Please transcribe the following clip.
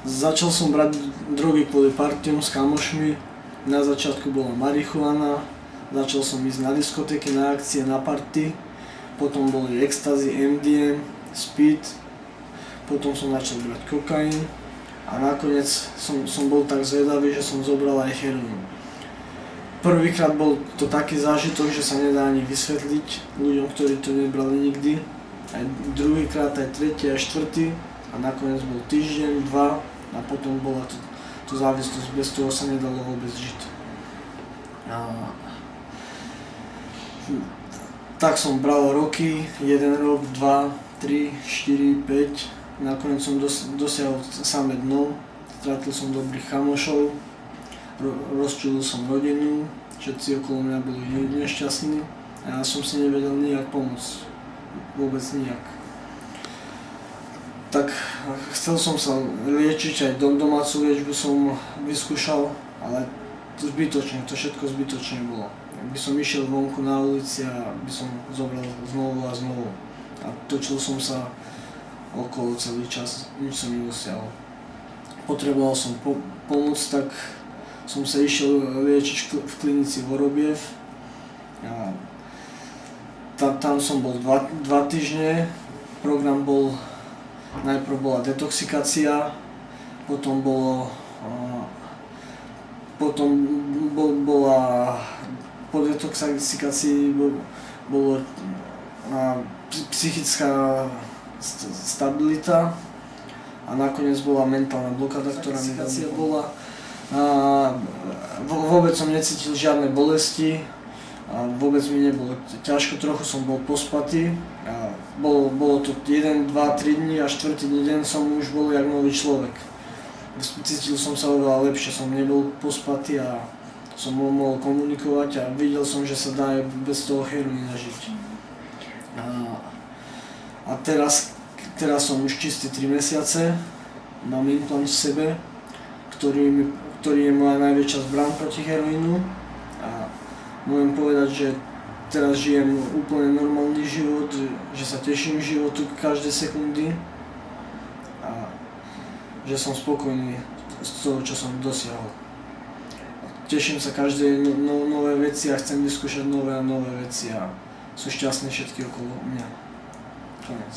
Začal som brať drogy kvôli partiom s kamošmi. Na začiatku bola marihuana, začal som ísť na diskotéky, na akcie, na party. Potom boli ecstasy, MDM, speed. Potom som začal brať kokain. A nakoniec som bol tak zvedavý, že som zobral aj heroín. Prvýkrát bol to taký zážitok, že sa nedá ani vysvetliť ľuďom, ktorí to nebrali nikdy. Aj druhýkrát, aj tretí, aj štvrtý. A nakoniec bol týždeň, dva. A potom bola to závislosť, bez toho sa nedalo vôbec žiť. Tak som bral roky, 1 rok, 2, 3, 4, 5. Nakoniec som dosiahol samé dno, stratil som dobrých kamošov, rozčulil som rodinu, všetci okolo mňa boli nešťastní a ja som si nevedel nijak pomôcť, vôbec nijak. Tak chcel som sa liečiť, aj domácu liečbu som vyskúšal, ale to zbytočne, to všetko zbytočne bolo. By som išiel vonku na ulici a by som zobral znovu a znovu. A točil som sa okolo celý čas, nič som nedosiahol. Potreboval som pomoc, tak som sa išiel liečiť v klinici Vorobiev. A tam som bol 2 týždne, program bol. Najprv bola detoxikácia, potom bola po detoxikácii bolo psychická stabilita a nakoniec bola mentálna blokáda, ktorá mi bola. Vôbec som necítil žiadne bolesti. A vôbec mi nebolo ťažko, trochu som bol pospatý. A bolo to 1, 2, 3 dní a 4. deň som už bol jak nový človek. Cítil som sa oveľa lepšie, som nebol pospatý a som mohol komunikovať a videl som, že sa dá aj bez toho heroína žiť. A teraz som už čistý 3 mesiace, mám implant v sebe, ktorý je moja najväčšia zbraň proti heroínu. A môžem povedať, že teraz žijem úplne normálny život, že sa teším životu každej sekundy a že som spokojný z toho, čo som dosiahol. Teším sa každej nové veci a chcem vyskúšať nové a nové veci a sú šťastní všetky okolo mňa. Konec.